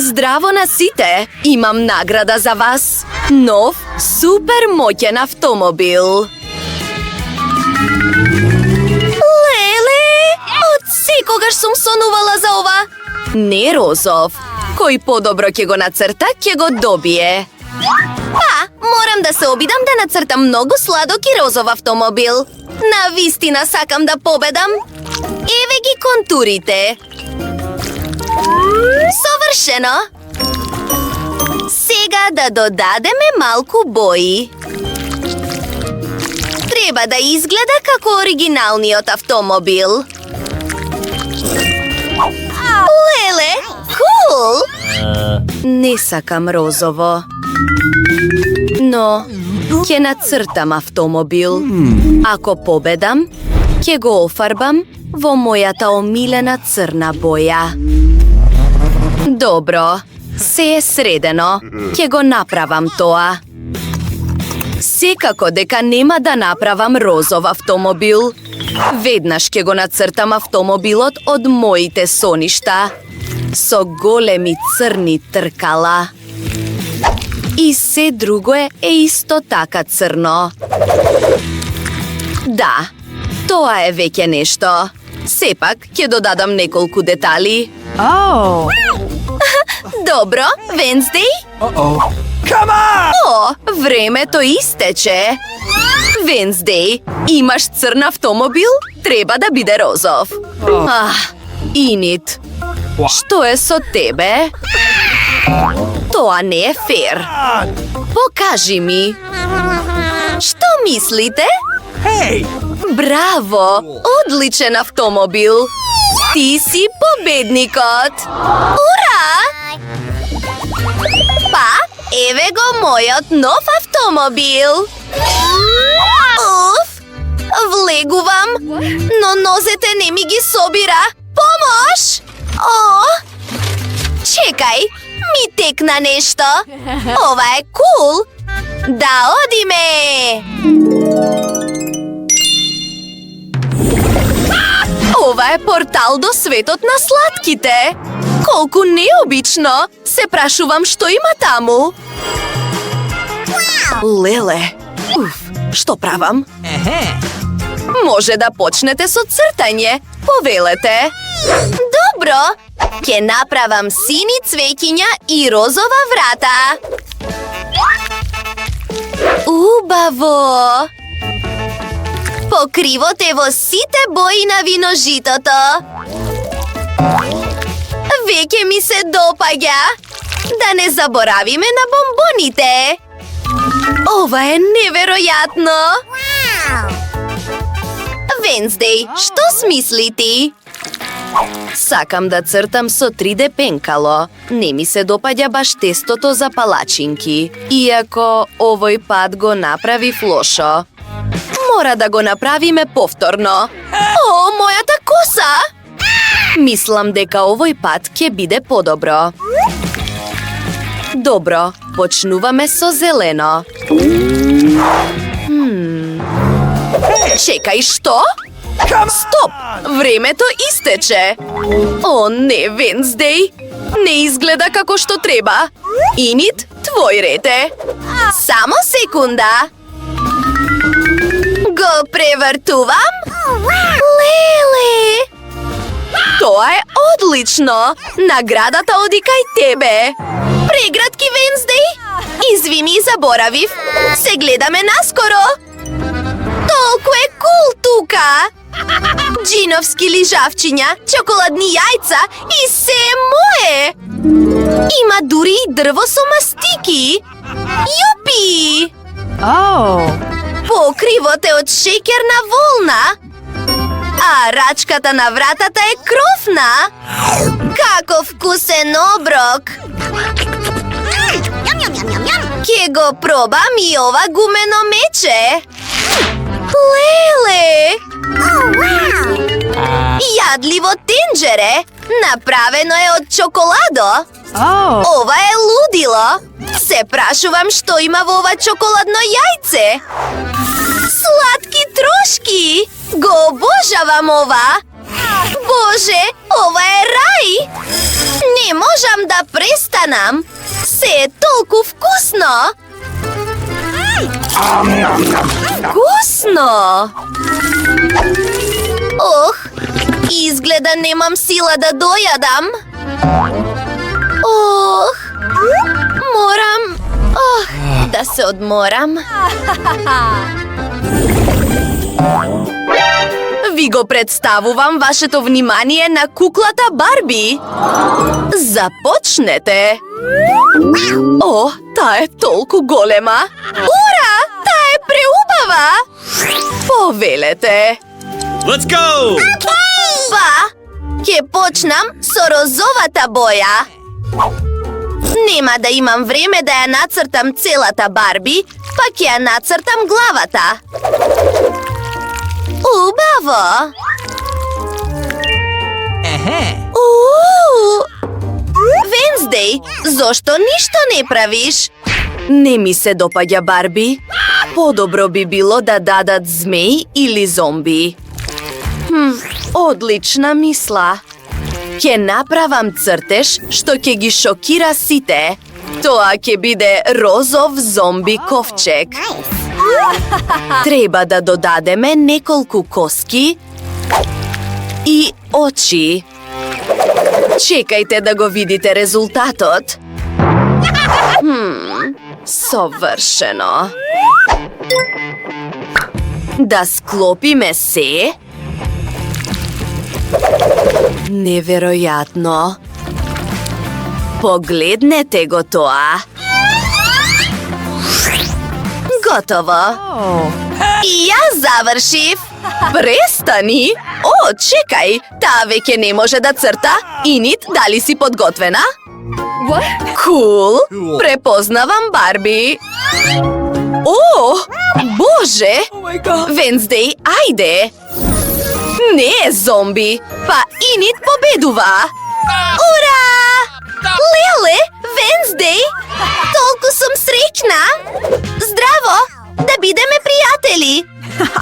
Здраво на сите! Имам награда за вас! Нов, супер моќен автомобил! Леле! Од секогаш сум сонувала за ова! Не розов! Кој подобро ќе го нацрта, ќе го добие! Па, морам да се обидам да нацртам многу сладок и розов автомобил! Навистина сакам да победам! Еве ги контурите! Совршено! Сега да додадеме малку бои. Треба да изгледа како оригиналниот автомобил. Леле, кул! Не сакам розово. Но ќе нацртам автомобил. Ако победам, ќе го офарбам во мојата омилена црна боја. Добро, се е средено. Ќе го направам тоа. Секако дека нема да направам розов автомобил. Веднаш ќе го нацртам автомобилот од моите соништа. Со големи црни тркала. И се друго е исто така црно. Да, тоа е веќе нешто. Сепак, ќе додадам неколку детали. Добро, Венсдеј? О, времето истече. Венсдеј, имаш црн автомобил? Треба да биде розов. Инит, што е со тебе? Тоа не е фер. Покажи ми. Што мислите? Браво! Одличен автомобил! Ти си победникот! Ура! Па, еве го мојот нов автомобил! Уф! Влегувам, но нозете не ми ги собира! Помош! О! Чекај, ми текна нешто! Ова е кул! Да одиме! Ова е портал до светот на сладките! Колку необично! Се прашувам што има таму! Леле! Уф, што правам? Може да почнете со цртање. Повелете! Добро! Ќе направам сини цвеќиња и розова врата. Убаво! Покривот е во сите бои на виножитото. Веќе ми се допаѓа. Да не заборавиме на бомбоните. Ова е неверојатно. Венсдеј, што смисли ти? Сакам да цртам со 3D пенкало. Не ми се допаѓа баш тестото за палачинки. Иако овој пат го направив лошо. Мора да го направиме повторно. О, мојата коса! Мислам дека овој пат ќе биде подобро. Добро, почнуваме со зелено. Чекај, што? Стоп! Времето истече! О, не, Венсдеј! Не изгледа како што треба. Инит, твој ред е. Само секунда. Го превртувам? Леле! Тоа е одлично! Наградата оди кај тебе! Прегратки, Венсдеј! Извини, заборавив. Се гледаме наскоро! Толку е кул тука! Джиновски лижавчиња, чоколадни јајца и се е мое! Има дури и дрво со мастики! Јупи! Покривот е од шеќерна волна! А рачката на вратата е кровна! Како вкусен оброк! Ке го пробам и ова гумено мече! Леле! Јадливо тенџере! Направено е од чоколадо! Ова е лудило! Се прашувам што има во ова чоколадно јајце! Сладки трошки! Го обожавам ова! Боже, ова е рај! Не можам да престанам! Се е толку вкусно! Вкусно! Ох, изгледа немам сила да дојадам. Ох, морам да се одморам. Ви го представувам вашето внимание на куклата Барби. Започнете! О, таа е толку голема! Ура! Таа е преубава! Повелете! Let's go! Па, ќе почнам со розовата боја. Нема да имам време да ја нацртам целата Барби, па ќе ја нацртам главата. Убаво! Венздеј, зошто ништо не правиш? Не ми се допаѓа Барби. Подобро би било да дадат змеј или зомби. Одлична мисла. Ќе направам цртеж што ќе ги шокира сите. Тоа ќе биде розов зомби ковчег. Треба да додадеме неколку коски и очи. Чекајте да го видите резултатот. Совршено. Да склопиме се. Неверојатно. Погледнете го тоа. Готово. И јас завршив. Престани. О, чекај. Таа веќе не може да црта. Инит, дали си подготвена? Кул. Препознавам Барби. О, Боже. Венздеј, ајде. Не е зомби. Па Инит победува. Ура! Леле, Венздеј! Толку сум среќна! Здраво! Да бидеме пријатели!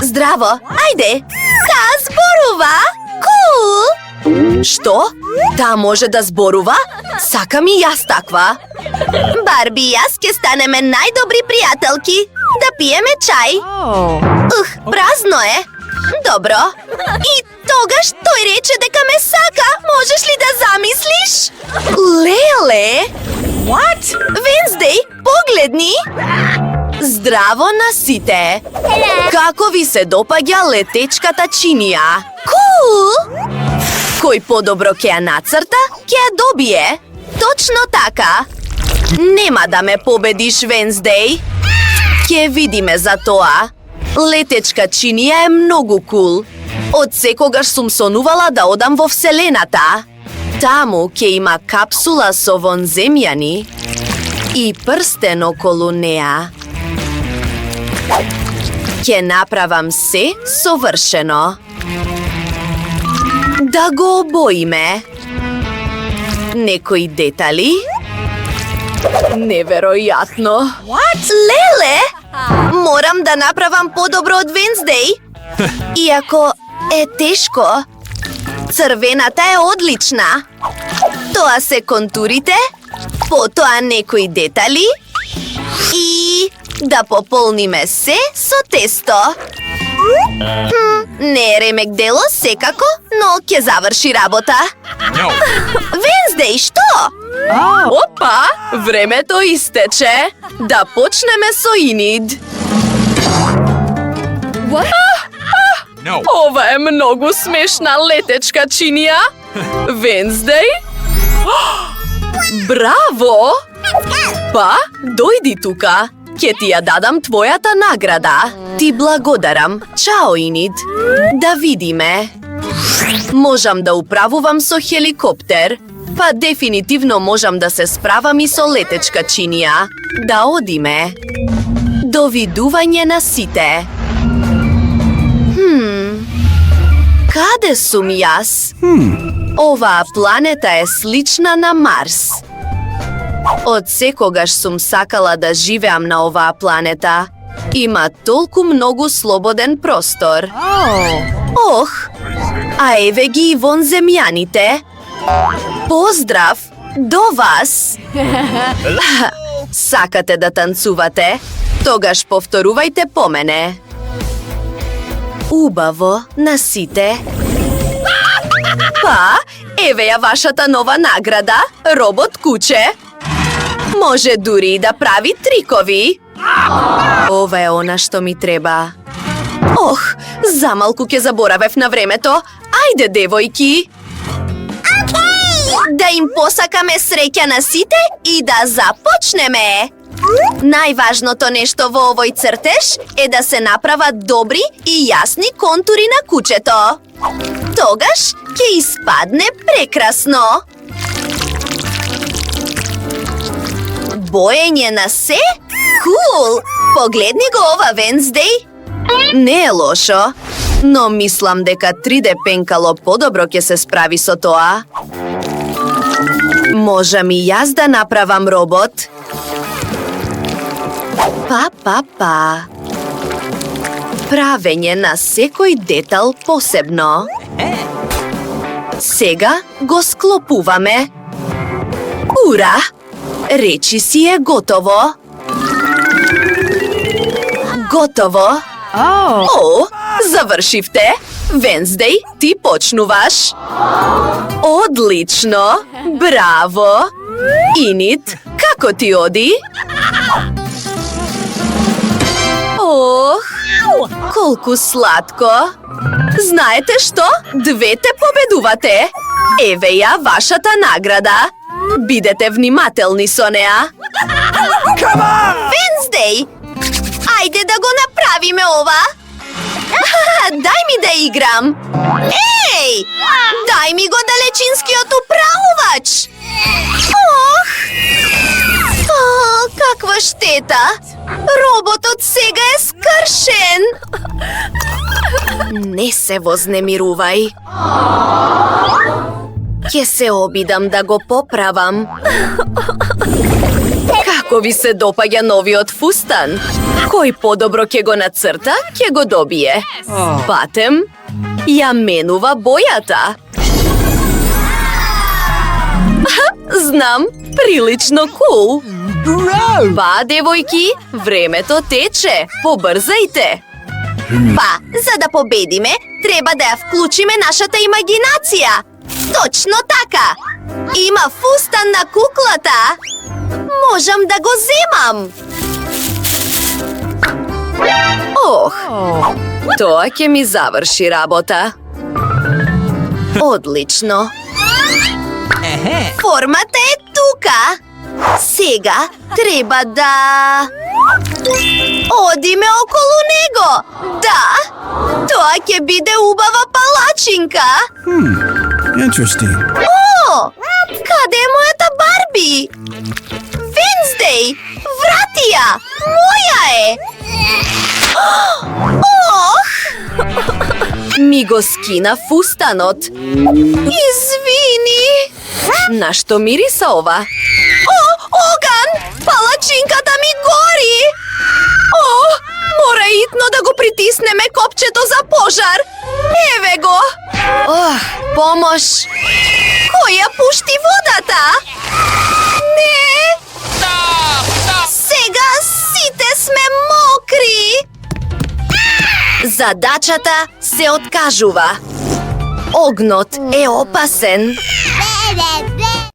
Здраво! Ајде! Таа зборува! Кул! Што? Таа може да зборува? Сакам и јас таква! Барби и јас ќе станеме најдобри пријателки! Да пиеме чај! Празно е! Добро! И тогаш тој рече дека ме сака! Можеш ли да замислиш? Леле! What? Венздеј, погледни! Здраво на сите! Како ви се допаѓа летечката чинија? Кул! Кој подобро ќе ја нацрта, ќе ја добие. Точно така! Нема да ме победиш, Венздеј! Ќе видиме за тоа. Летечка чинија е многу кул. Од секогаш сум сонувала да одам во Вселената. Таму ќе има капсула со вонземјани и прстен околу неа. Ќе направам се совршено. Да го обоиме. Некои детали? Неверојатно. Леле! Морам да направам подобро од Венздеј. Иако е тешко. Црвената е одлична. Тоа се контурите, потоа некои детали и да пополниме се со тесто. Не е ремек дело секако, но ќе заврши работа. Венздеј, што? Опа, времето истече. Да почнеме со Инид. Ова е многу смешна летечка чинија. Венздеј? Браво! Па, дојди тука. Ќе ти ја дадам твојата награда. Ти благодарам. Чао, Инид. Да видиме. Можам да управувам со хеликоптер. Па дефинитивно можам да се справам и со летечка чинија. Да одиме. Довидување на сите. Каде сум јас? Оваа планета е слична на Марс. Од секогаш сум сакала да живеам на оваа планета. Има толку многу слободен простор. Ох, а еве ги и вонземјаните. Поздрав до вас! Сакате да танцувате? Тогаш повторувајте по мене. Убаво, на сите. Па, еве ја вашата нова награда, робот куче. Може дури и да прави трикови. Ова е она што ми треба. Ох, замалку ќе заборавев на времето. Ајде, девојки! Да им посакаме среќа на сите и да започнеме! Најважното нешто во овој цртеж е да се направат добри и јасни контури на кучето. Тогаш ќе испадне прекрасно. Боење на се? Кул! Погледни го ова, Венздеј! Не е лошо, но мислам дека 3D пенкало подобро ќе се справи со тоа. Можам и јас да направам робот. Па. Правење на секој детал посебно. Сега го склопуваме. Ура! Речи си е готово. Готово. О, завршивте. Венздеј, ти почнуваш. Одлично. Браво. Инит, како ти оди? Ох, колку сладко. Знаете што? Двете победувате. Еве ја вашата награда. Бидете внимателни со неа. Венздеј, ајде да го направиме ова. Дај ми да играм. Еј, дај ми го далечинскиот управувач. Ох! Каква штета! Роботот сега е скршен! Не се вознемирувај. Ќе се обидам да го поправам. Како ви се допаѓа новиот фустан? Кој подобро ќе го нацрта, ќе го добие. Батем, ја менува бојата. Знам, прилично кул. Па, девојки, времето тече. Побрзајте. Па, за да победиме, треба да ја вклучиме нашата имагинација. Точно така. Има фустан на куклата. Можам да го земам. Ох, тоа ќе ми заврши работа. Одлично. Формата е тука. Сега треба да одиме околу него. Да, тоа ќе биде убава палачинка. Interesting. О, каде е мојата Барби? Венздеј, врати ја! Моја е! Ох! Ми го скина фустанот. Извини! На што мириса ова? О, оган! Палачинката ми гори! О, мора итно да го притиснеме копчето за пожар. Еве го! Ох, помош! Кој ја пушти водата? Не! Сега сите сме мокри! Задачата се откажува. Огнот е опасен.